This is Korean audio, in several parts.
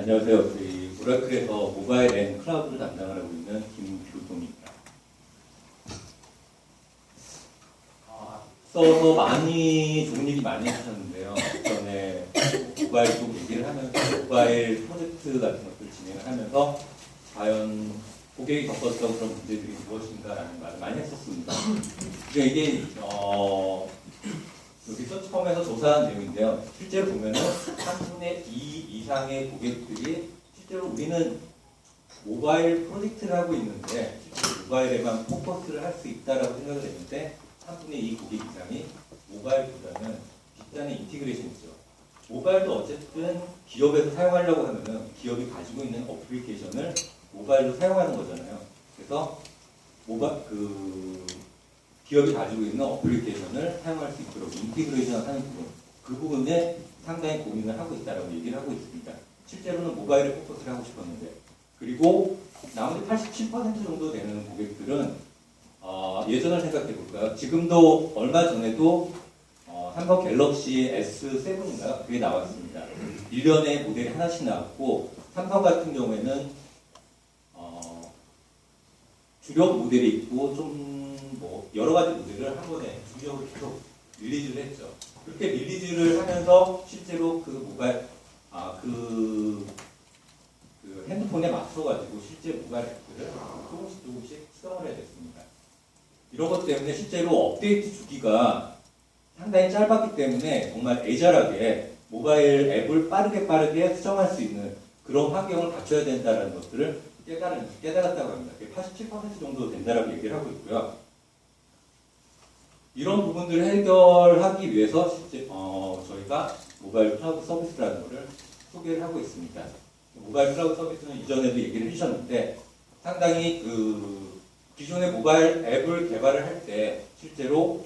안녕하세요. 저희 오라클에서 모바일 앤 클라우드를 담당을 하고 있는 김규동입니다. 앞서서 좋은 얘기 많이 하셨는데요. 전에 모바일 쪽 얘기를 하면서 모바일 프로젝트 같은 것들 진행을 하면서 과연 고객이 겪었던 그런 문제들이 무엇인가라는 말을 많이 했었습니다. 이게 여기 서치펌에서 조사한 내용인데요. 실제로 보면은 3분의 2 이상의 고객들이 실제로 우리는 모바일 프로젝트를 하고 있는데 실제로 모바일에만 포커스를 할 수 있다라고 생각을 했는데 3분의 2 고객 이상이 모바일보다는 뒷단의 인티그레이션이죠. 모바일도 어쨌든 기업에서 사용하려고 하면은 기업이 가지고 있는 어플리케이션을 모바일로 사용하는 거잖아요. 그래서 기업이 가지고 있는 어플리케이션을 사용할 수 있도록 인티그레이션을 하는 부분, 그 부분에 상당히 고민을 하고 있다라고 얘기를 하고 있습니다. 실제로는 모바일에 포커스를 하고 싶었는데, 그리고 나머지 87% 정도 되는 고객들은 예전을 생각해 볼까요? 지금도 얼마 전에도 삼성 갤럭시 S7인가요? 그게 나왔습니다. 1년에 모델이 하나씩 나왔고, 삼성 같은 경우에는 주력 모델이 있고 좀 여러 가지 모델을 한 번에 주력으로 계속 릴리즈를 했죠. 그렇게 릴리즈를 하면서 실제로 그 모바일 핸드폰에 맞춰가지고 실제 모바일 앱들을 조금씩 수정을 해야 됐습니다. 이런 것 때문에 실제로 업데이트 주기가 상당히 짧았기 때문에 정말 애절하게 모바일 앱을 빠르게 수정할 수 있는 그런 환경을 갖춰야 된다는 것들을 깨달았다고 합니다. 87% 정도 된다라고 얘기를 하고 있고요. 이런 부분들을 해결하기 위해서 실제 저희가 모바일 클라우드 서비스라는 것을 소개를 하고 있습니다. 모바일 클라우드 서비스는 이전에도 얘기를 해주셨는데 상당히 기존의 모바일 앱을 개발을 할 때 실제로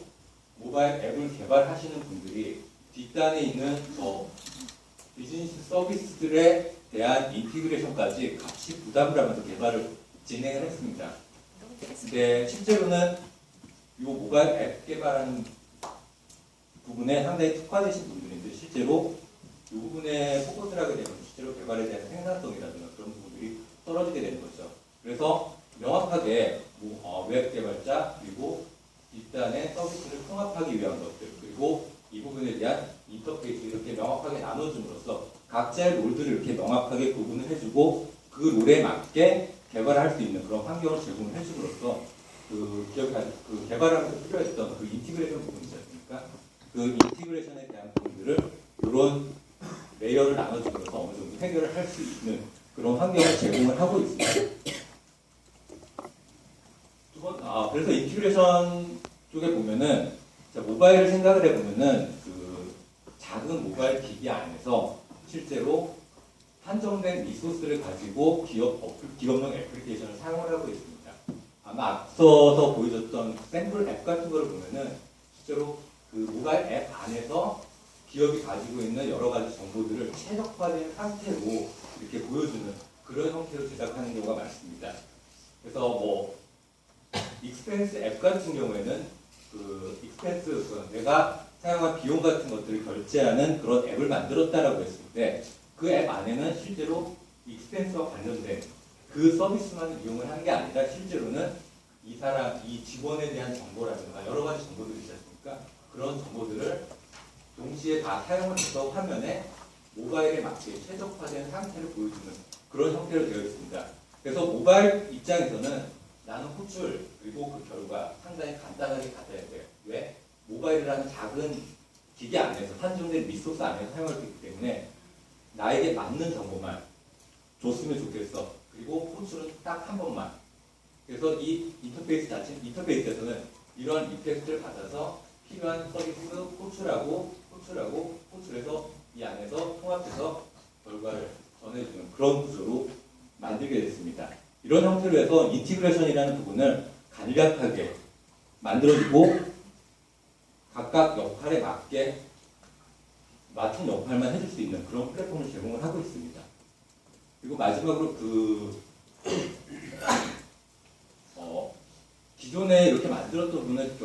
모바일 앱을 개발하시는 분들이 뒷단에 있는 비즈니스 서비스들에 대한 인티그레이션까지 같이 부담을 하면서 개발을 진행을 했습니다. 근데 실제로는 이 모바일 앱 개발하는 부분에 상당히 특화되신 분들인데 실제로 이 부분에 포커스를 하게 되면 실제로 개발에 대한 생산성이라든가 그런 부분들이 떨어지게 되는 거죠. 그래서 명확하게 웹 개발자 그리고 뒷단의 서비스를 통합하기 위한 것들 그리고 이 부분에 대한 인터페이스 이렇게 명확하게 나눠줌으로써 각자의 롤들을 이렇게 명확하게 구분을 해주고 그 롤에 맞게 개발할 수 있는 그런 환경을 제공을 해줌으로써 개발하면서 필요했던 그 인티그레이션 부분이지 않습니까? 그 인티그레이션에 대한 부분들을 이런 레이어를 나눠줌으로써 어느 정도 해결을 할 수 있는 그런 환경을 제공을 하고 있습니다. 그래서 인티그레이션 쪽에 보면은 모바일을 생각을 해보면은 작은 모바일 기기 안에서 실제로 한정된 리소스를 가지고 기업용 애플리케이션을 사용을 하고 있습니다. 아마 앞서서 보여줬던 샘플 앱 같은 거를 보면은 실제로 그 모바일 앱 안에서 기업이 가지고 있는 여러 가지 정보들을 최적화된 상태로 이렇게 보여주는 그런 형태로 제작하는 경우가 많습니다. 그래서 익스펜스 앱 같은 경우에는 내가 사용한 비용 같은 것들을 결제하는 그런 앱을 만들었다라고 했을 때 그 앱 안에는 실제로 익스펜스와 관련된 그 서비스만 이용을 하는 게 아니라 실제로는 이 직원에 대한 정보라든가 여러 가지 정보들이 있지 않습니까? 그런 정보들을 동시에 다 사용을 해서 화면에 모바일에 맞게 최적화된 상태를 보여주는 그런 형태로 되어 있습니다. 그래서 모바일 입장에서는 나는 호출 그리고 그 결과 상당히 간단하게 가져야 돼요. 왜? 모바일이라는 작은 기기 안에서 한정된 리소스 안에서 사용할 수 있기 때문에 나에게 맞는 정보만 줬으면 좋겠어. 그리고 호출은 딱 한 번만. 그래서 이 인터페이스에서는 이런 리퀘스트를 받아서 필요한 서비스 호출해서 이 안에서 통합해서 결과를 전해주는 그런 구조로 만들게 됐습니다. 이런 형태로 해서 인티그레이션이라는 부분을 간략하게 만들어주고 각각 역할에 맞게 맞춘 역할만 해줄 수 있는 그런 플랫폼을 제공을 하고 있습니다. 그리고 마지막으로 기존에 이렇게 만들었던 부분은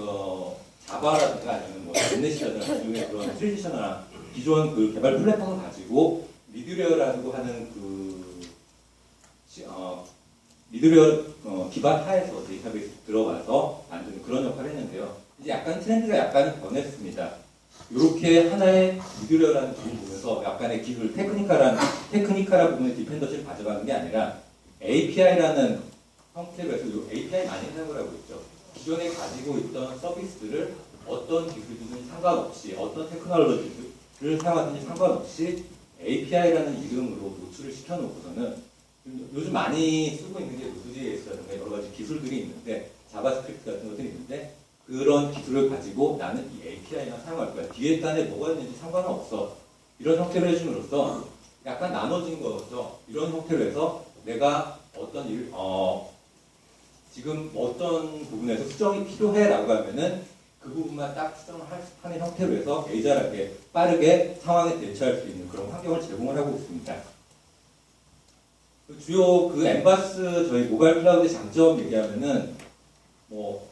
자바라든가 아니면 넷넷이라든가 기존의 그런 트랜지셔널한 기존 그 개발 플랫폼을 가지고 미드웨어라고 하는 그 미드웨어 기반 하에서 데이터베이스 들어가서 만드는 그런 역할을 했는데요. 이제 약간 트렌드가 약간 변했습니다. 이렇게 하나의 미드웨어라는 부분을 보면서 약간의 기술, 테크니컬한 부분의 디펜더시를 가져가는 게 아니라 API라는 형태로 해서 이 API 많이 사용을 하고 있죠. 기존에 가지고 있던 서비스들을 어떤 기술이든 상관없이, 어떤 테크놀로지를 사용하든지 상관없이 API라는 이름으로 노출을 시켜놓고서는 요즘 많이 쓰고 있는 게 노드.js라든가 여러 가지 기술들이 있는데, 자바스크립트 같은 것들이 있는데, 그런 기술을 가지고 나는 이 API만 사용할 거야. 뒤에 단에 뭐가 있는지 상관은 없어. 이런 형태로 해줌으로써 약간 나눠진 거죠. 이런 형태로 해서 내가 어떤 지금 어떤 부분에서 수정이 필요해라고 하면은 그 부분만 딱 수정을 하는 형태로 해서 애절하게 빠르게 상황에 대처할 수 있는 그런 환경을 제공을 하고 있습니다. 주요 그 엠바스 저희 모바일 클라우드의 장점 얘기하면은 뭐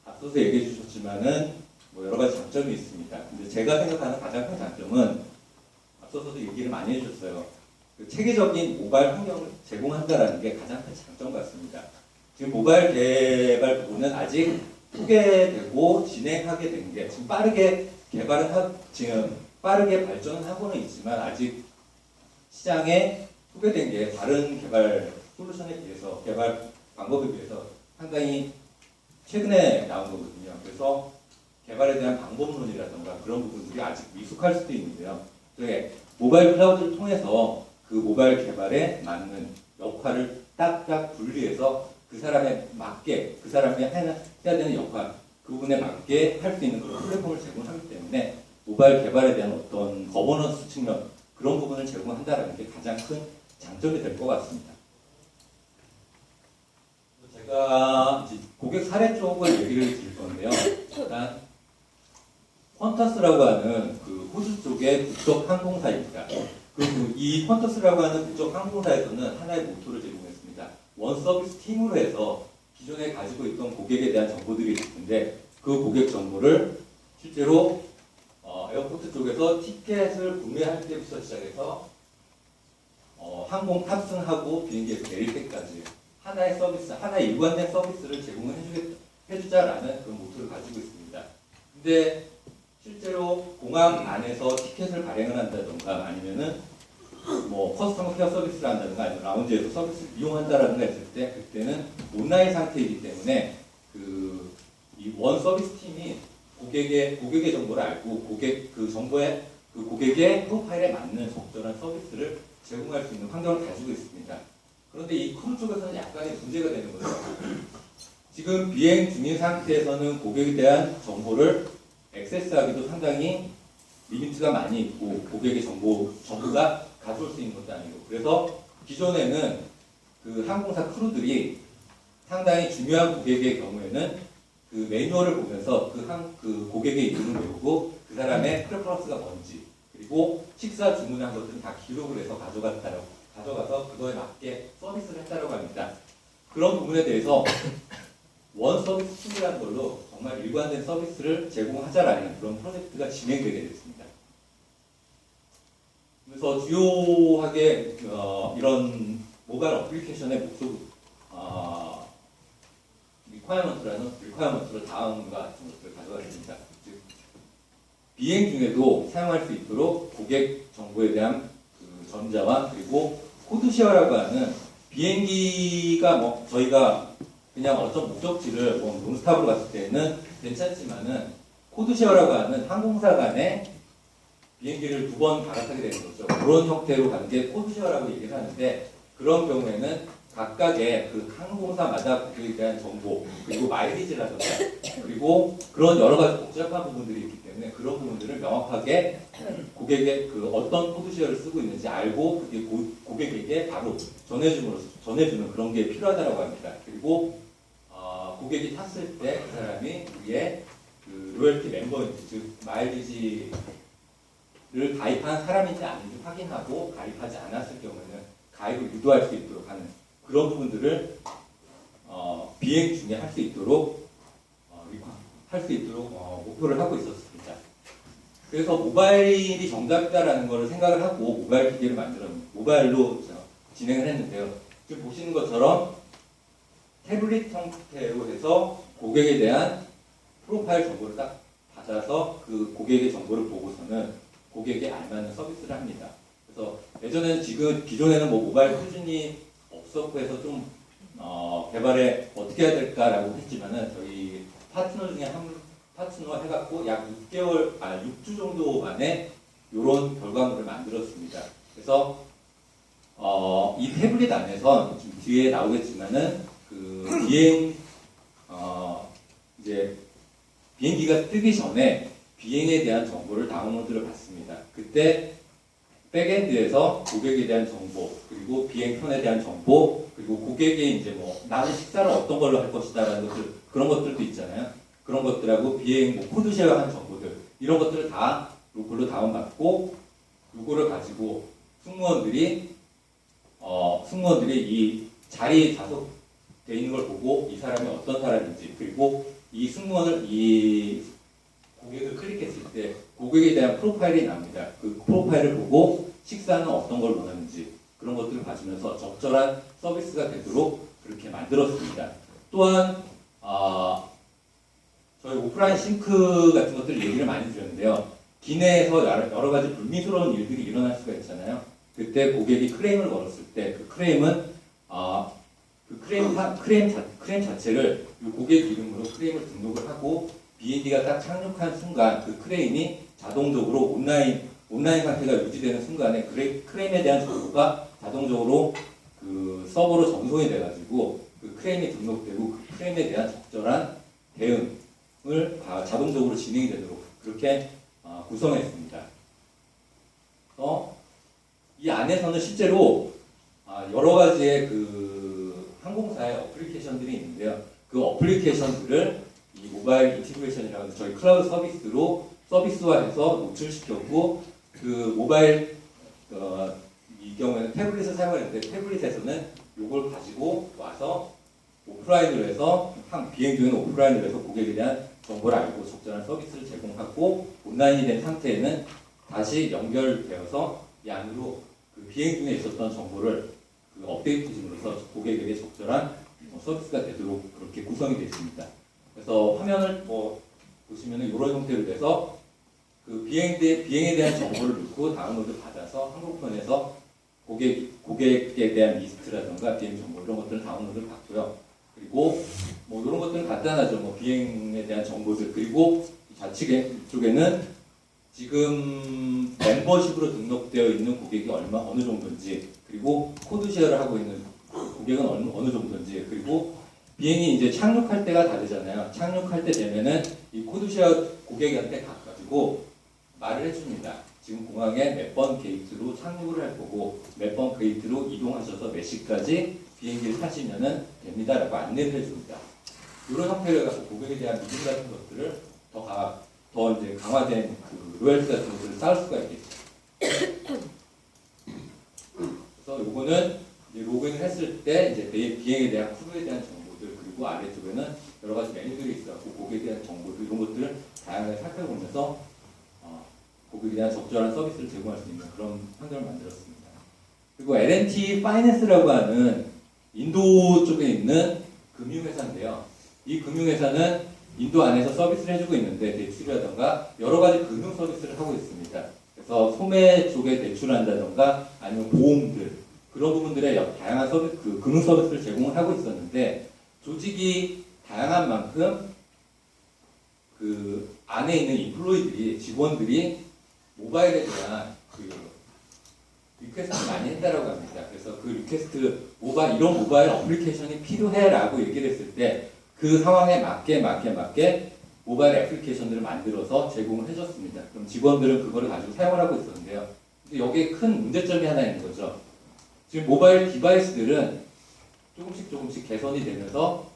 앞서서 얘기해 주셨지만은 뭐 여러 가지 장점이 있습니다. 근데 제가 생각하는 가장 큰 장점은 앞서서도 얘기를 많이 해주셨어요. 그 체계적인 모바일 환경을 제공한다라는 게 가장 큰 장점 같습니다. 지금 모바일 개발 부분은 아직 소개되고 진행하게 된 게 지금 빠르게 지금 빠르게 발전을 하고는 있지만 아직 시장에 소개된 게 다른 개발 솔루션에 비해서 개발 방법에 비해서 상당히 최근에 나온 거거든요. 그래서 개발에 대한 방법론이라든가 그런 부분들이 아직 미숙할 수도 있는데요. 모바일 클라우드를 통해서 그 모바일 개발에 맞는 역할을 딱딱 분리해서 그 사람에 맞게, 그 사람이 해야 되는 역할, 그 부분에 맞게 할 수 있는 그런 플랫폼을 제공하기 때문에 모바일 개발에 대한 어떤 거버넌스 측면, 그런 부분을 제공한다는 게 가장 큰 장점이 될 것 같습니다. 제가 이제 고객 사례 쪽을 얘기를 드릴 건데요. 일단 퀀터스라고 하는 그 호주 쪽의 국적 항공사입니다. 그리고 이 퀀터스라고 하는 국적 항공사에서는 하나의 모토를 제공했습니다. 원 서비스 팀으로 해서 기존에 가지고 있던 고객에 대한 정보들이 있는데 그 고객 정보를 실제로 에어포트 쪽에서 티켓을 구매할 때부터 시작해서 항공 탑승하고 비행기에서 내릴 때까지 하나의 서비스, 하나의 일관된 서비스를 제공을 해주자라는 그런 모토를 가지고 있습니다. 근데 실제로 공항 안에서 티켓을 발행을 한다던가 아니면은 뭐 커스터머 케어 서비스를 한다든가 아니면 라운지에서 서비스를 이용한다라든가 했을 때 그때는 온라인 상태이기 때문에 그 이 원 서비스 팀이 고객의 정보를 알고 고객의 프로파일에 맞는 적절한 서비스를 제공할 수 있는 환경을 가지고 있습니다. 그런데 이 크루 쪽에서는 약간의 문제가 되는 거죠. 지금 비행 중인 상태에서는 고객에 대한 정보를 액세스하기도 상당히 리미트가 많이 있고 고객의 정보가 가져올 수 있는 것도 아니고 그래서 기존에는 그 항공사 크루들이 상당히 중요한 고객의 경우에는 그 매뉴얼을 보면서 그 고객의 이름을 외우고 그 사람의 프레퍼런스가 뭔지 그리고 식사 주문한 것들은 다 기록을 해서 가져가서 그거에 맞게 서비스를 했다고 합니다. 그런 부분에 대해서 원 서비스 팀이라는 걸로 정말 일관된 서비스를 제공하자라는 그런 프로젝트가 진행되게 됐습니다. 그래서 주요하게 이런 모바일 어플리케이션의 목표 리퀘어먼트를 다음과 같은 것들을 가져가겠습니다. 즉 비행 중에도 사용할 수 있도록 고객 정보에 대한 그 전자와 그리고 코드쉐어라고 하는 비행기가 뭐 저희가 그냥 어떤 목적지를 뭐 롱스탑으로 갔을 때는 괜찮지만은 코드쉐어라고 하는 항공사 간에 비행기를 2번 갈아타게 되는 거죠. 그런 형태로 가는 게 코드쉐어라고 얘기를 하는데 그런 경우에는 각각의 그 항공사마다 고객에 대한 정보 그리고 마일리지라든가 그리고 그런 여러 가지 복잡한 부분들이 있기 때문에 그런 부분들을 명확하게 고객의 그 어떤 코드쉐어를 쓰고 있는지 알고 그게 고객에게 바로 전해주는 그런 게 필요하다고 합니다. 그리고 고객이 탔을 때 그 사람이 위에 그 로열티 멤버인지 즉 마일리지를 가입한 사람인지 아닌지 확인하고 가입하지 않았을 경우에는 가입을 유도할 수 있도록 하는 그런 부분들을 비행 중에 할 수 있도록 목표를 하고 있었습니다. 그래서 모바일이 정답이다라는 것을 생각을 하고 모바일 기기를 모바일로 진행을 했는데요. 지금 보시는 것처럼 태블릿 형태로 해서 고객에 대한 프로파일 정보를 딱 받아서 그 고객의 정보를 보고서는 고객에 알맞는 서비스를 합니다. 그래서 예전에는 지금 기존에는 뭐 모바일 표준이 없었고 해서 좀 개발에 어떻게 해야 될까라고 했지만은 저희 파트너 중에 한 파트너 해갖고 약 6주 정도 만에 이런 결과물을 만들었습니다. 그래서 이 태블릿 안에서 지금 뒤에 나오겠지만은 그 이제 비행기가 뜨기 전에 비행에 대한 정보를 다운로드를 받습니다. 그때 백엔드에서 고객에 대한 정보, 그리고 비행편에 대한 정보, 그리고 고객의 이제 뭐 나는 식사를 어떤 걸로 할 것이다라는 것들, 그런 것들도 있잖아요. 그런 것들하고 비행 뭐 코드 쉐어한 정보들, 이런 것들을 다 로컬로 다운받고 요거를 가지고 승무원들이 이 자리에 좌석돼 있는 걸 보고 이 사람이 어떤 사람인지, 그리고 이 승무원을 이 고객을 클릭했을 때 고객에 대한 프로파일이 납니다. 그 프로파일을 보고 식사는 어떤 걸 원하는지 그런 것들을 봐주면서 적절한 서비스가 되도록 그렇게 만들었습니다. 또한 저희 오프라인 싱크 같은 것들 얘기를 많이 드렸는데요. 기내에서 여러 가지 불미스러운 일들이 일어날 수가 있잖아요. 그때 고객이 클레임을 걸었을 때 그 클레임은 클레임 자체를 고객 이름으로 클레임을 등록을 하고 비행기가 딱 착륙한 순간 그 클레임이 자동적으로 온라인 상태가 유지되는 순간에 클레임에 대한 정보가 자동적으로 그 서버로 전송이 돼가지고 그 클레임이 등록되고 그 클레임에 대한 적절한 대응을 자동적으로 진행이 되도록 그렇게 구성했습니다. 이 안에서는 실제로 여러 가지의 그 항공사의 어플리케이션들이 있는데요. 그 어플리케이션들을 이 모바일 인티그레이션이라는 저희 클라우드 서비스화해서 노출시켰고 그 모바일 이 경우에는 태블릿을 사용하는데 태블릿에서는 이걸 가지고 와서 오프라인으로 해서 비행 중에는 오프라인으로 해서 고객에 대한 정보를 알고 적절한 서비스를 제공하고 온라인이 된 상태에는 다시 연결되어서 이 안으로 그 비행 중에 있었던 정보를 그 업데이트 중으로서 고객에게 적절한 서비스가 되도록 그렇게 구성이 되어 있습니다. 그래서 화면을 보시면은 이런 형태로 돼서 그 비행에 대한 정보를 넣고 다운로드 받아서 항공편에서 고객에 대한 리스트라든가 비행 정보 이런 것들을 다운로드를 받고요. 그리고 뭐 이런 것들은 간단하죠. 뭐 비행에 대한 정보들 그리고 좌측에 이쪽에는 지금 멤버십으로 등록되어 있는 고객이 어느 정도인지 그리고 코드 쉐어를 하고 있는 고객은 어느 정도인지 그리고 비행이 이제 착륙할 때가 다르잖아요. 착륙할 때 되면은 이 코드 쉐어 고객한테 가가지고 말을 해줍니다. 지금 공항에 몇 번 게이트로 착륙을 할 거고 몇 번 게이트로 이동하셔서 몇 시까지 비행기를 타시면은 됩니다라고 안내를 해줍니다. 이런 형태를 갖고 고객에 대한 믿음 같은 것들을 더 이제 강화된 그 로열티 같은 것들을 쌓을 수가 있겠죠. 그래서 요거는 이제 로그인을 했을 때 이제 비행에 대한 크루에 대한 정보들 그리고 아래쪽에는 여러 가지 메뉴들이 있어갖고 고객에 대한 정보들 이런 것들을 다양하게 살펴보면서 고객에 대한 적절한 서비스를 제공할 수 있는 그런 환경을 만들었습니다. 그리고 L&T 파이낸스라고 하는 인도 쪽에 있는 금융회사인데요. 이 금융회사는 인도 안에서 서비스를 해주고 있는데 대출이라던가 여러 가지 금융 서비스를 하고 있습니다. 그래서 소매 쪽에 대출한다던가 아니면 보험들 그런 부분들의 다양한 금융 서비스를 제공을 하고 있었는데 조직이 다양한 만큼 그 안에 있는 직원들이 모바일에 대한 그 리퀘스트를 많이 했다라고 합니다. 그래서 그 리퀘스트 이런 모바일 어플리케이션이 필요해라고 얘기를 했을 때 그 상황에 맞게 모바일 애플리케이션들을 만들어서 제공을 해줬습니다. 그럼 직원들은 그거를 가지고 사용을 하고 있었는데요. 근데 여기에 큰 문제점이 하나 있는 거죠. 지금 모바일 디바이스들은 조금씩 개선이 되면서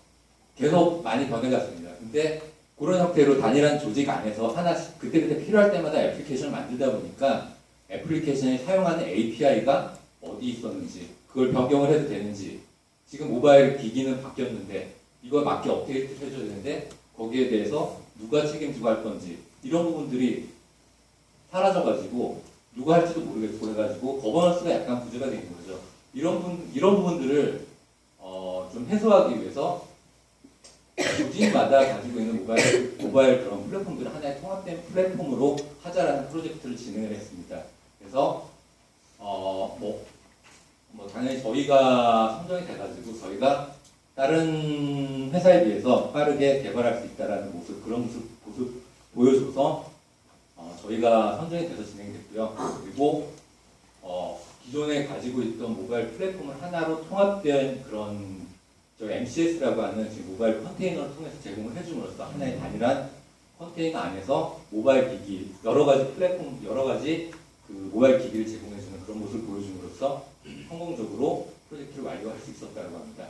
계속 많이 변해갔습니다. 근데 그런 형태로 단일한 조직 안에서 하나씩 그때그때 필요할 때마다 애플리케이션을 만들다 보니까 애플리케이션이 사용하는 API가 어디 있었는지 그걸 변경을 해도 되는지 지금 모바일 기기는 바뀌었는데 이걸 맞게 업데이트 해줘야 되는데 거기에 대해서 누가 책임지고 할 건지 이런 부분들이 사라져가지고 누가 할지도 모르겠고 해가지고 거버넌스가 약간 부재가 되는 거죠. 이런 부분들을 좀 해소하기 위해서 조직마다 가지고 있는 모바일 그런 플랫폼들을 하나의 통합된 플랫폼으로 하자라는 프로젝트를 진행을 했습니다. 그래서 당연히 저희가 선정이 돼가지고 저희가 다른 회사에 비해서 빠르게 개발할 수 있다라는 그런 모습 보여줘서 저희가 선정이 돼서 진행됐고요. 그리고 기존에 가지고 있던 모바일 플랫폼을 하나로 통합된 그런 MCS라고 하는 지금 모바일 컨테이너를 통해서 제공을 해줌으로써 하나의 단일한 컨테이너 안에서 모바일 기기, 여러 가지 플랫폼, 여러 가지 그 모바일 기기를 제공해주는 그런 모습을 보여줌으로써 성공적으로 프로젝트를 완료할 수 있었다고 합니다.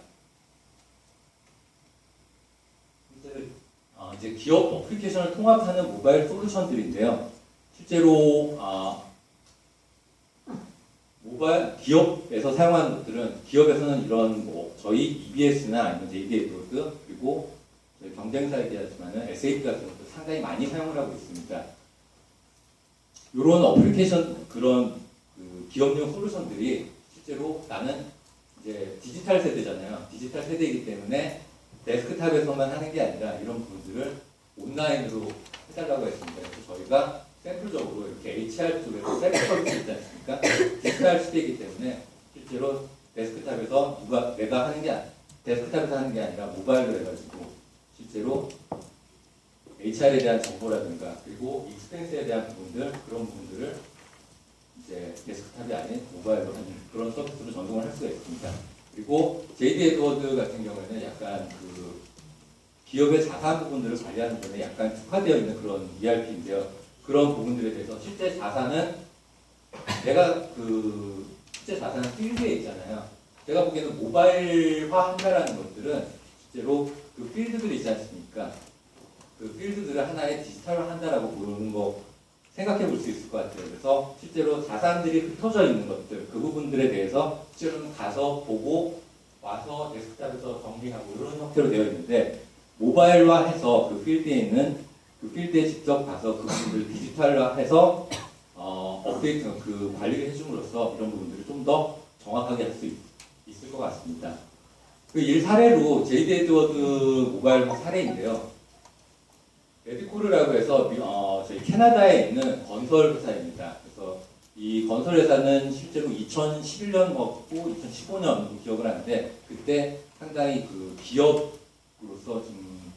이제 기업 어플리케이션을 통합하는 모바일 솔루션들인데요. 실제로 모바일 기업에서 사용하는 것들은 기업에서는 이런 저희 EBS나 아니면 JD 에드워드 그리고 저희 경쟁사에 대하지만은 SAP 같은 것도 상당히 많이 사용을 하고 있습니다. 이런 어플리케이션 그런 기업용 솔루션들이 실제로 나는 이제 디지털 세대잖아요. 디지털 세대이기 때문에 데스크탑에서만 하는 게 아니라 이런 부분들을 온라인으로 해달라고 했습니다. 그래서 저희가 샘플적으로 이렇게 HR 쪽에서 셀프 서비스 있지 않습니까? 디지털 시대이기 때문에 실제로 데스크탑에서 내가 하는 게 데스크탑에서 하는 게 아니라 모바일로 해가지고 실제로 HR에 대한 정보라든가 그리고 익스펜스에 대한 부분들 그런 부분들을 이제 데스크탑이 아닌 모바일로 하는 그런 서비스로 전송을 할 수가 있습니다. 그리고 JD 에드워드 같은 경우에는 약간 그 기업의 자산 부분들을 관리하는 점에 약간 특화되어 있는 그런 ERP인데요. 그런 부분들에 대해서 실제 자산은 실제 자산은 필드에 있잖아요. 제가 보기에는 모바일화 한다라는 것들은 실제로 그 필드들이 있지 않습니까? 그 필드들을 하나의 디지털화 한다라고 보는 거 생각해 볼 수 있을 것 같아요. 그래서 실제로 자산들이 흩어져 있는 것들, 그 부분들에 대해서 실제로는 가서 보고 와서 데스크탑에서 정리하고 이런 형태로 되어 있는데 모바일화해서 그 필드에 직접 가서 그 부분들을 디지털화해서 업데이트, 그 관리를 해줌으로써 이런 부분들을 좀 더 정확하게 할 수 있을 것 같습니다. 그 일 사례로 JD 에드워드 모바일화 사례인데요. 에드코르라고 해서 저희 캐나다에 있는 건설 회사입니다. 그래서 이 건설 회사는 실제로 2011년 먹고 2015년 기억을 하는데 그때 상당히 그 기업으로서 좀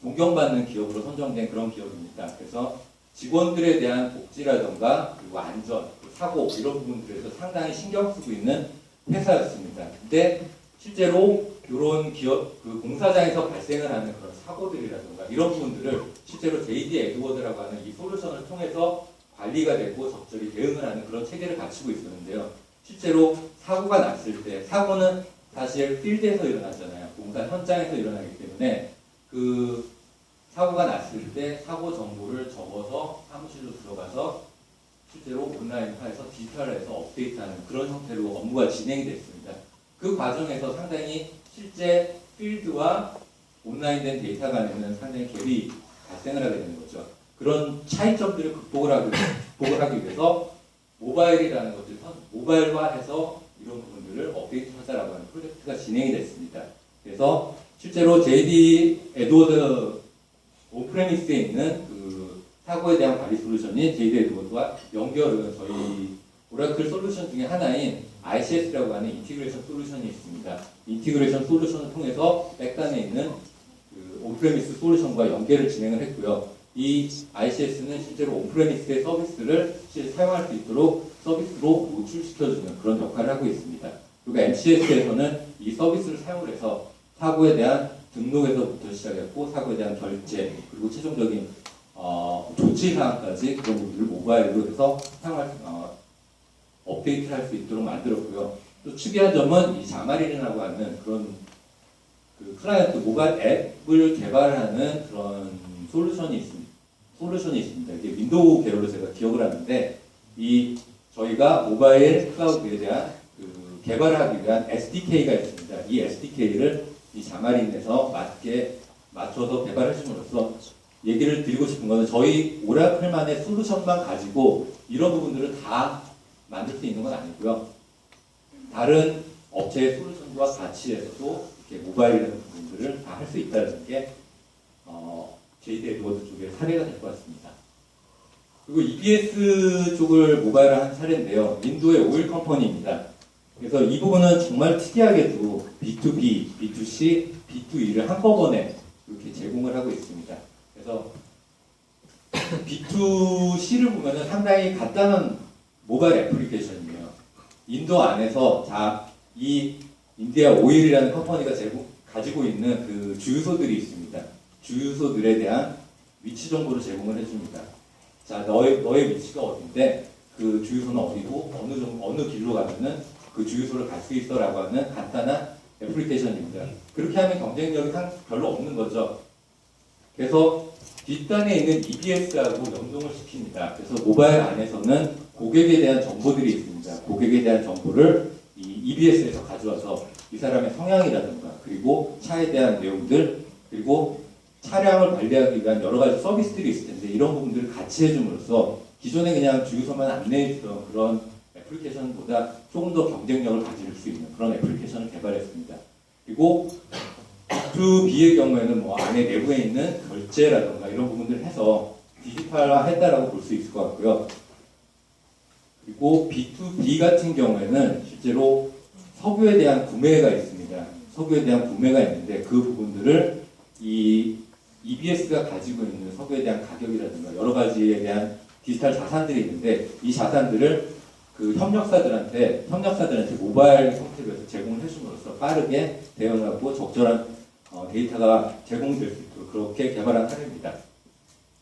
존경받는 기업으로 선정된 그런 기업입니다. 그래서 직원들에 대한 복지라던가 그리고 안전, 사고 이런 부분들에서 상당히 신경 쓰고 있는 회사였습니다. 근데 실제로 이런 기업 그 공사장에서 발생을 하는 그런 사고들이라든가 이런 부분들을 실제로 JD 에드워드라고 하는 이 솔루션을 통해서 관리가 되고 적절히 대응을 하는 그런 체계를 갖추고 있었는데요. 실제로 사고가 났을 때 사고는 사실 필드에서 일어나잖아요. 공사 현장에서 일어나기 때문에 그 사고가 났을 때 사고 정보를 적어서 사무실로 들어가서 실제로 온라인화해서 디지털화해서 업데이트하는 그런 형태로 업무가 진행이 됐습니다. 그 과정에서 상당히 실제 필드와 온라인된 데이터 간에는 상당히 갭이 발생을 하게 되는 거죠. 그런 차이점들을 극복을 하기 위해서 모바일이라는 것들, 모바일화해서 이런 부분들을 업데이트하자라고 하는 프로젝트가 진행이 됐습니다. 그래서 실제로 JD 에드워드 온프레미스에 있는 그 사고에 대한 관리 솔루션인 JD 에드워드와 연결은 저희 오라클 솔루션 중에 하나인 ICS라고 하는 인티그레이션 솔루션이 있습니다. 인티그레이션 솔루션을 통해서 백단에 있는 그 온프레미스 솔루션과 연계를 진행을 했고요. 이 ICS는 실제로 온프레미스의 서비스를 사용할 수 있도록 서비스로 노출시켜주는 그런 역할을 하고 있습니다. 그리고 MCS에서는 이 서비스를 사용을 해서 사고에 대한 등록에서부터 시작했고 사고에 대한 결제 그리고 최종적인 조치 사항까지 그런 부분들을 모바일로 해서 업데이트를 할 수 있도록 만들었고요. 또 특이한 점은 이 자마린이라고 하는 그런 그 클라이언트 모바일 앱을 개발하는 그런 솔루션이 있습니다. 이게 윈도우 계열로 제가 기억을 하는데 저희가 모바일 클라우드에 대한 그 개발을 하기 위한 SDK가 있습니다. 이 SDK를 이 자마린에서 맞춰서 개발해 줌으로써 얘기를 드리고 싶은 것은 저희 오라클만의 솔루션만 가지고 이런 부분들을 다 만들 수 있는 건 아니고요. 다른 업체의 솔루션과 같이 해서도 이렇게 모바일이라는 부분들을 다 할 수 있다는 게 JD 에드워드 쪽의 사례가 될 것 같습니다. 그리고 EBS 쪽을 모바일화 한 사례인데요. 인도의 오일 컴퍼니입니다. 그래서 이 부분은 정말 특이하게도 B2B, B2C, B2E를 한꺼번에 이렇게 제공을 하고 있습니다. 그래서 B2C를 보면은 상당히 간단한 모바일 애플리케이션이에요. 인도 안에서 이 인디아 오일이라는 컴퍼니가 가지고 있는 그 주유소들이 있습니다. 주유소들에 대한 위치 정보를 제공을 해줍니다. 자, 너의 위치가 어딘데 그 주유소는 어디고 어느 길로 가면은 그 주유소를 갈 수 있어라고 하는 간단한 애플리케이션입니다. 그렇게 하면 경쟁력이 별로 없는 거죠. 그래서 뒷단에 있는 EBS하고 연동을 시킵니다. 그래서 모바일 안에서는 고객에 대한 정보들이 있습니다. 고객에 대한 정보를 이 EBS에서 가져와서 이 사람의 성향이라든가 그리고 차에 대한 내용들 그리고 차량을 관리하기 위한 여러 가지 서비스들이 있을 텐데 이런 부분들을 같이 해줌으로써 기존에 그냥 주유소만 안내해주던 그런 애플리케이션보다 조금 더 경쟁력을 가질 수 있는 그런 애플리케이션을 개발했습니다. 그리고 B2B의 경우에는 뭐 안에 내부에 있는 결제라든가 이런 부분들을 해서 디지털화했다라고 볼 수 있을 것 같고요. 그리고 B2B 같은 경우에는 실제로 석유에 대한 구매가 있습니다. 석유에 대한 구매가 있는데 그 부분들을 이 EBS가 가지고 있는 석유에 대한 가격이라든가 여러 가지에 대한 디지털 자산들이 있는데 이 자산들을 그 협력사들한테 모바일 형태로 제공을 해줌으로써 빠르게 대응하고 적절한 데이터가 제공될 수 있도록 그렇게 개발한 사례입니다.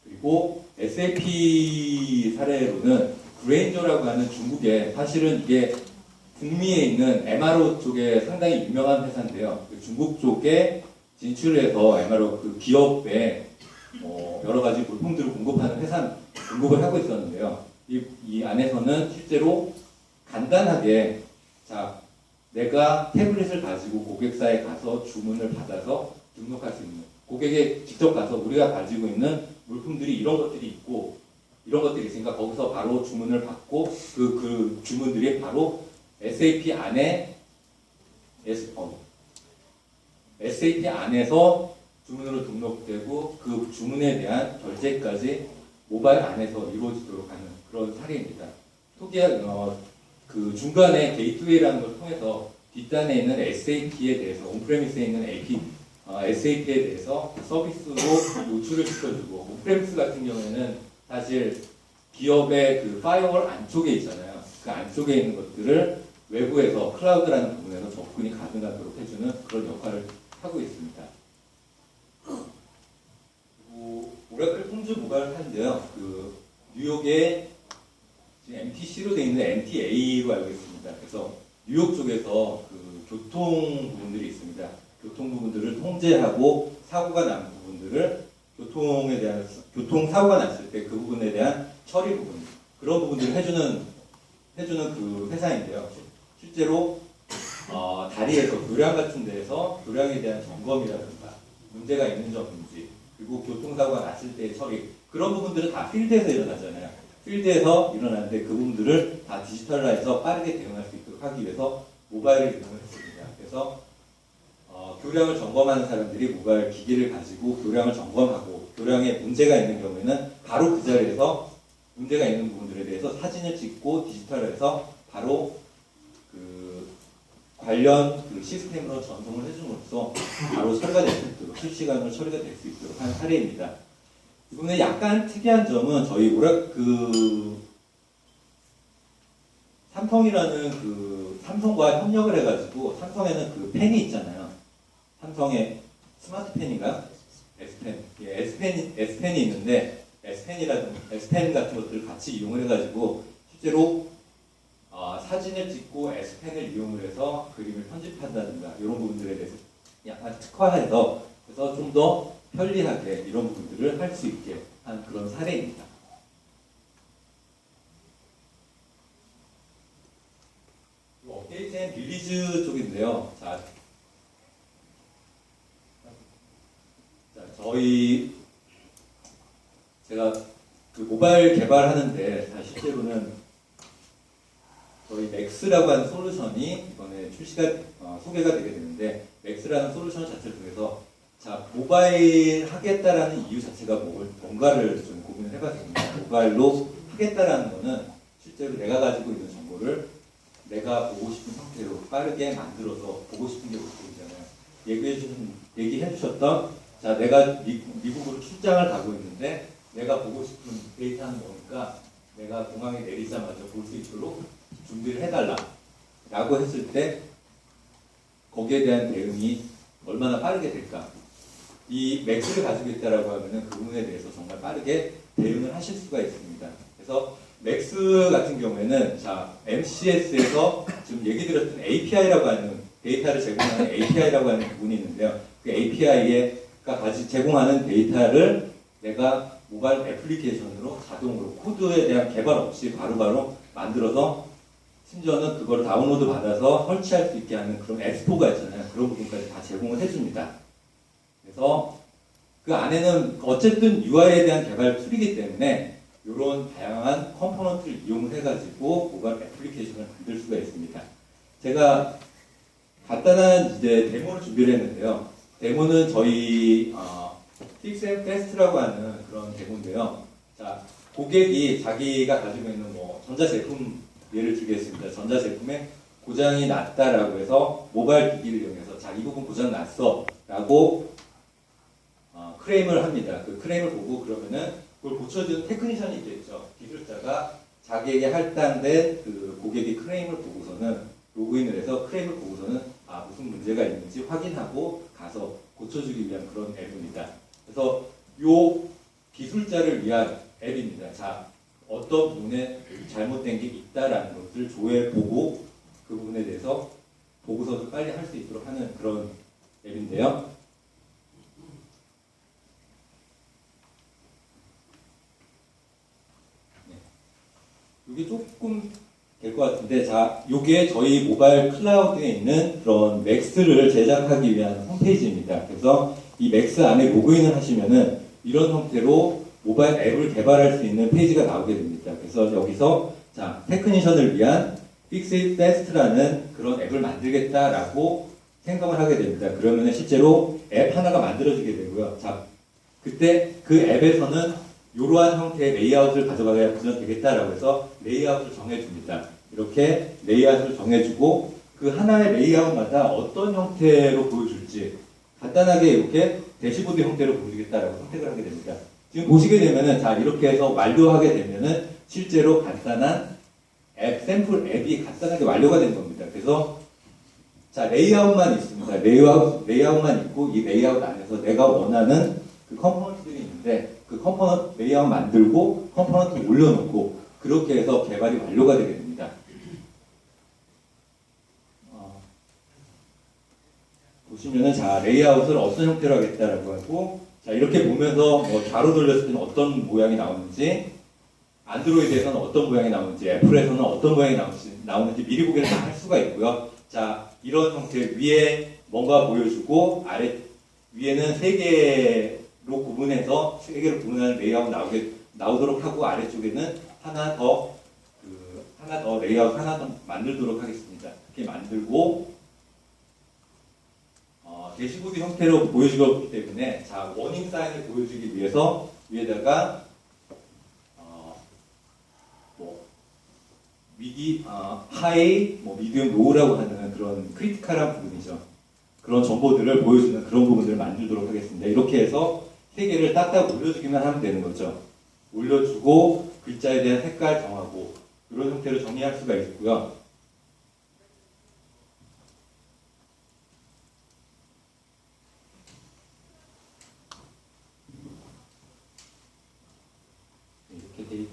그리고 SAP 사례로는 그레인저라고 하는 중국의 사실은 이게 북미에 있는 MRO 쪽에 상당히 유명한 회사인데요. 중국 쪽에 진출해서 MRO 그 기업에 여러 가지 물품들을 공급을 하고 있었는데요. 이 안에서는 실제로 간단하게 자 내가 태블릿을 가지고 고객사에 가서 주문을 받아서 등록할 수 있는 고객에 직접 가서 우리가 가지고 있는 물품들이 이런 것들이 있고 이런 것들이 있으니까 거기서 바로 주문을 받고 그 주문들이 바로 SAP 안에서 주문으로 등록되고 그 주문에 대한 결제까지 모바일 안에서 이루어지도록 하는 그런 사례입니다. 그 중간에 게이트웨이라는 걸 통해서 뒷단에 있는 SAP에 대해서 온프레미스에 있는 SAP에 대해서 서비스로 노출을 시켜주고 온프레미스 같은 경우에는 사실 기업의 그 파이어월 안쪽에 있잖아요. 그 안쪽에 있는 것들을 외부에서 클라우드라는 부분에서 접근이 가능하도록 해주는 그런 역할을 하고 있습니다. 그리고 오라클 폼즈 모바일 하는데요. 그 뉴욕에 지금 MTC로 되어 있는 MTA로 알고 있습니다. 그래서 뉴욕 쪽에서 그 교통 부분들이 있습니다. 교통 부분들을 통제하고 사고가 난 부분들을 교통 사고가 났을 때 그 부분에 대한 처리 부분 그런 부분들을 해주는 그 회사인데요. 실제로 다리에서 교량 같은 데에서 교량에 대한 점검이라든가 문제가 있는지 없는지 그리고 교통사고가 났을 때의 처리 그런 부분들은 다 필드에서 일어나잖아요. 필드에서 일어나는데 그 부분들을 다 디지털화해서 빠르게 대응할 수 있도록 하기 위해서 모바일을 이용을 했습니다. 그래서 교량을 점검하는 사람들이 모바일 기기를 가지고 교량을 점검하고 교량에 문제가 있는 경우에는 바로 그 자리에서 문제가 있는 부분들에 대해서 사진을 찍고 디지털화해서 바로 그 관련 그 시스템으로 전송을 해줌으로써 바로 처리가 될 수 있도록 실시간으로 처리가 될 수 있도록 하는 사례입니다. 이번에 약간 특이한 점은 저희 삼성이라는 그 삼성과 협력을 해가지고 삼성에는 그 펜이 있잖아요. 삼성의 스마트 펜인가? S펜. 예, S펜이 있는데 S펜 같은 것들을 같이 이용을 해가지고 실제로 사진을 찍고 S펜을 이용을 해서 그림을 편집한다든가 이런 부분들에 대해서 약간 특화해서 그래서 좀 더 편리하게 이런 부분들을 할 수 있게 한 그런 사례입니다. 업데이트 앤 릴리즈 쪽인데요. 자, 제가 그 모바일 개발하는데 실제로는 저희 맥스라고 하는 솔루션이 이번에 소개가 되게 되는데, 맥스라는 솔루션 자체를 통해서 자, 모바일 하겠다라는 이유 자체가 뭔가를 좀 고민을 해봤습니다. 모바일로 하겠다라는 거는 실제로 내가 가지고 있는 정보를 내가 보고 싶은 형태로 빠르게 만들어서 보고 싶은 게 보이잖아요. 얘기해 주셨던, 자, 내가 미국으로 출장을 가고 있는데 내가 보고 싶은 데이터는 뭐니까 내가 공항에 내리자마자 볼 수 있도록 준비를 해달라 라고 했을 때 거기에 대한 대응이 얼마나 빠르게 될까. 이 맥스를 가지고 있다라고 하면은 그 부분에 대해서 정말 빠르게 대응을 하실 수가 있습니다. 그래서 맥스 같은 경우에는 자, MCS에서 지금 얘기 드렸던 API라고 하는 데이터를 제공하는 API라고 하는 부분이 있는데요. 그 API가 제공하는 데이터를 내가 모바일 애플리케이션으로 자동으로 코드에 대한 개발 없이 바로바로 만들어서 심지어는 그걸 다운로드 받아서 설치할 수 있게 하는 그런 앱스토어가 있잖아요. 그런 부분까지 다 제공을 해줍니다. 그래서 그 안에는 어쨌든 UI에 대한 개발 툴이기 때문에 이런 다양한 컴포넌트를 이용을 해가지고 모바일 애플리케이션을 만들 수가 있습니다. 제가 간단한 이제 데모를 준비를 했는데요. 데모는 저희 Fix and Fast라고 하는 그런 데모인데요. 자, 고객이 자기가 가지고 있는 뭐 전자제품 예를 들겠습니다. 전자제품에 고장이 났다라고 해서 모바일 기기를 이용해서 자, 이 부분 고장 났어 라고 크레임을 합니다. 그 크레임을 보고 그러면은 그걸 고쳐주는 테크니션이 있겠죠. 기술자가 자기에게 할당된 그 고객의 크레임을 보고서는 로그인을 해서 크레임을 보고서는 무슨 문제가 있는지 확인하고 가서 고쳐주기 위한 그런 앱입니다. 그래서 요 기술자를 위한 앱입니다. 자, 어떤 부분에 잘못된 게 있다라는 것을 조회보고 그 부분에 대해서 보고서도 빨리 할 수 있도록 하는 그런 앱인데요. 이게 조금 될 것 같은데, 자, 이게 저희 모바일 클라우드에 있는 그런 맥스를 제작하기 위한 홈페이지입니다. 그래서 이 맥스 안에 로그인을 하시면은 이런 형태로 모바일 앱을 개발할 수 있는 페이지가 나오게 됩니다. 그래서 여기서 자, 테크니션을 위한 Fix It Fast라는 그런 앱을 만들겠다라고 생각을 하게 됩니다. 그러면은 실제로 앱 하나가 만들어지게 되고요. 자, 그때 그 앱에서는 이러한 형태의 레이아웃을 가져가야 되겠다라고 해서 레이아웃을 정해줍니다. 이렇게 레이아웃을 정해주고 그 하나의 레이아웃마다 어떤 형태로 보여줄지 간단하게 이렇게 대시보드 형태로 보여주겠다라고 선택을 하게 됩니다. 지금 보시게 되면은 자, 이렇게 해서 완료하게 되면은 실제로 간단한 앱, 샘플 앱이 간단하게 완료가 된 겁니다. 그래서 자, 레이아웃만 있습니다. 레이아웃만 있고 이 레이아웃 안에서 내가 원하는 그 컴포넌트들이 있는데 그 컴포넌트 레이아웃 만들고 컴포넌트 올려놓고 그렇게 해서 개발이 완료가 되게 됩니다. 보시면은 자, 레이아웃을 어떤 형태로 하겠다라고 하고 자, 이렇게 보면서 뭐 좌로 돌렸을 때는 어떤 모양이 나오는지 안드로이드에서는 어떤 모양이 나오는지 애플에서는 어떤 모양이 나오는지 미리 보기를 다 할 수가 있고요. 자, 이런 형태 위에 뭔가 보여주고 아래 위에는 세 개로 구분해서 세 개로 구분하는 레이아웃 나오도록 하고 아래쪽에는 하나 더 레이아웃 하나 더 만들도록 하겠습니다. 이렇게 만들고 대시보드 형태로 보여주기 때문에 자, 워닝 사인을 보여주기 위해서 위에다가 하이, 미디움, 로우라고 하는 그런 크리티컬한 부분이죠. 그런 정보들을 보여주는 그런 부분들을 만들도록 하겠습니다. 이렇게 해서 세 개를 딱딱 올려주기만 하면 되는 거죠. 올려주고 글자에 대한 색깔 정하고 이런 형태로 정리할 수가 있고요. 이렇게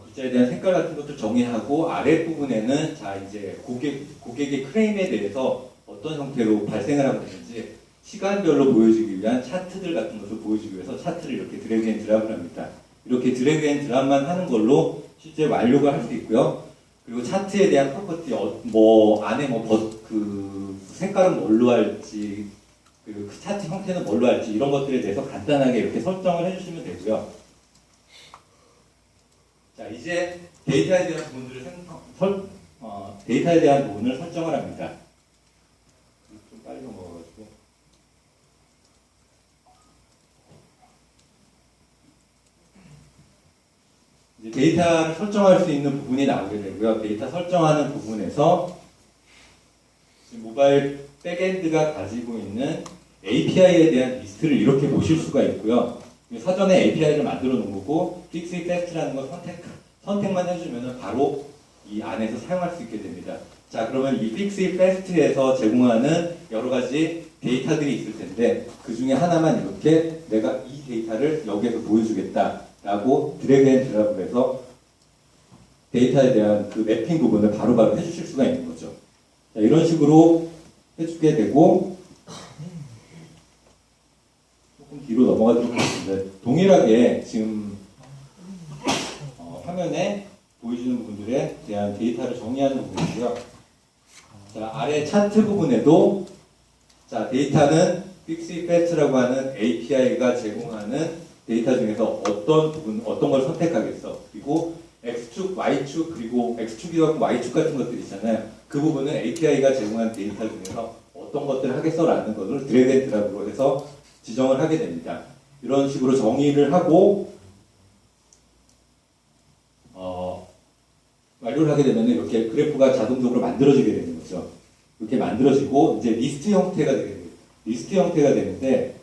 글자에 대한 색깔 같은 것들 정의하고 아랫부분에는 자, 이제 고객의 크레임에 대해서 어떤 형태로 발생을 하고 있는지 시간별로 보여주기 위한 차트들 같은 것을 보여주기 위해서 차트를 이렇게 드래그 앤 드랍을 합니다. 이렇게 드래그 앤 드랍만 하는 걸로 실제 완료가 할 수 있고요. 그리고 차트에 대한 프로퍼티, 안에 그 색깔은 뭘로 할지, 그 차트 형태는 뭘로 할지 이런 것들에 대해서 간단하게 이렇게 설정을 해주시면 되고요. 자, 이제 데이터에 대한 부분들을 데이터에 대한 부분을 설정을 합니다. 좀 빨리 넘어가가지고. 이제 데이터를 설정할 수 있는 부분이 나오게 되고요. 데이터 설정하는 부분에서 지금 모바일 백엔드가 가지고 있는 API에 대한 리스트를 이렇게 보실 수가 있고요. 사전에 API를 만들어 놓은 거고, Fix It Fast라는 거 선택만 해주면 바로 이 안에서 사용할 수 있게 됩니다. 자, 그러면 이 Fix It Fast에서 제공하는 여러 가지 데이터들이 있을 텐데, 그 중에 하나만 이렇게 내가 이 데이터를 여기에서 보여주겠다라고 드래그 앤 드랍을 해서 데이터에 대한 그 매핑 부분을 바로바로 해주실 수가 있는 거죠. 자, 이런 식으로 해주게 되고, 조금 뒤로 넘어가도록 하겠습니다. 동일하게 지금 화면에 보여주는 부분들에 대한 데이터를 정리하는 부분이고요. 자, 아래 차트 부분에도 자, 데이터는 Fix It Fast라고 하는 API가 제공하는 데이터 중에서 어떤 걸 선택하겠어. 그리고 X축, Y축, 그리고 X축이랑 Y축 같은 것들 있잖아요. 그 부분은 API가 제공한 데이터 중에서 어떤 것들을 하겠어라는 것을 드래그 앤 드랍으로 해서 지정을 하게 됩니다. 이런 식으로 정의를 하고 완료를 하게 되면 이렇게 그래프가 자동적으로 만들어지게 되는 거죠. 이렇게 만들어지고 이제 리스트 형태가 되는데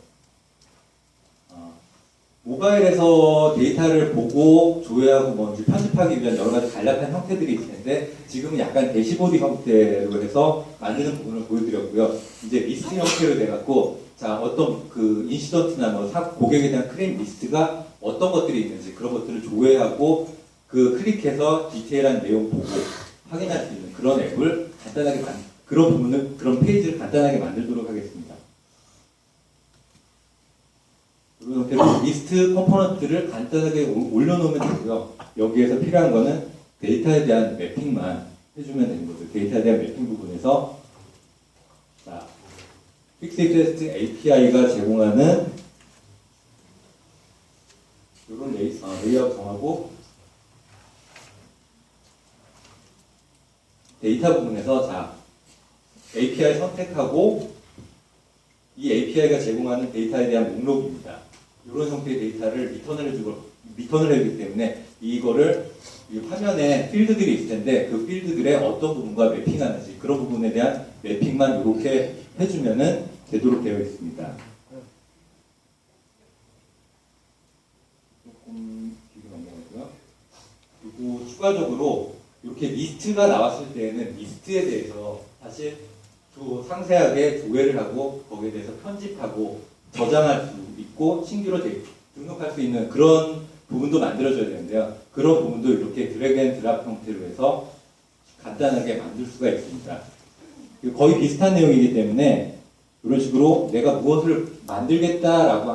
모바일에서 데이터를 보고 조회하고 뭔지 편집하기 위한 여러 가지 간략한 형태들이 있을 텐데 지금은 약간 대시보드 형태로 해서 만드는 부분을 보여드렸고요. 이제 리스트 형태로 돼갖고 자, 어떤 그 인시던트나 뭐 고객에 대한 클레임 리스트가 어떤 것들이 있는지 그런 것들을 조회하고 그 클릭해서 디테일한 내용 보고 확인할 수 있는 그런 앱을 간단하게 그런 페이지를 간단하게 만들도록 하겠습니다. 이런 형태로 리스트 컴포넌트를 간단하게 올려놓으면 되고요. 여기에서 필요한 거는 데이터에 대한 매핑만 해주면 되는 거죠. 데이터에 대한 매핑 부분에서 자, Fix It Fast API가 제공하는 이런 레이아웃 정하고 데이터 부분에서 자, API 선택하고 이 API가 제공하는 데이터에 대한 목록입니다. 이런 형태의 데이터를 리턴을 해주기 때문에 이거를 이 화면에 필드들이 있을 텐데 그 필드들의 어떤 부분과 매핑하는지 그런 부분에 대한 매핑만 이렇게 해주면은 되도록 되어 있습니다. 조금 뒤로 넘어가고요. 그리고 추가적으로 이렇게 리스트가 나왔을 때에는 리스트에 대해서 사실 또 상세하게 조회를 하고 거기에 대해서 편집하고 저장할 수 있고 신규로 등록할 수 있는 그런 부분도 만들어줘야 되는데요. 그런 부분도 이렇게 드래그 앤 드랍 형태로 해서 간단하게 만들 수가 있습니다. 거의 비슷한 내용이기 때문에 이런 식으로 내가 무엇을 만들겠다라고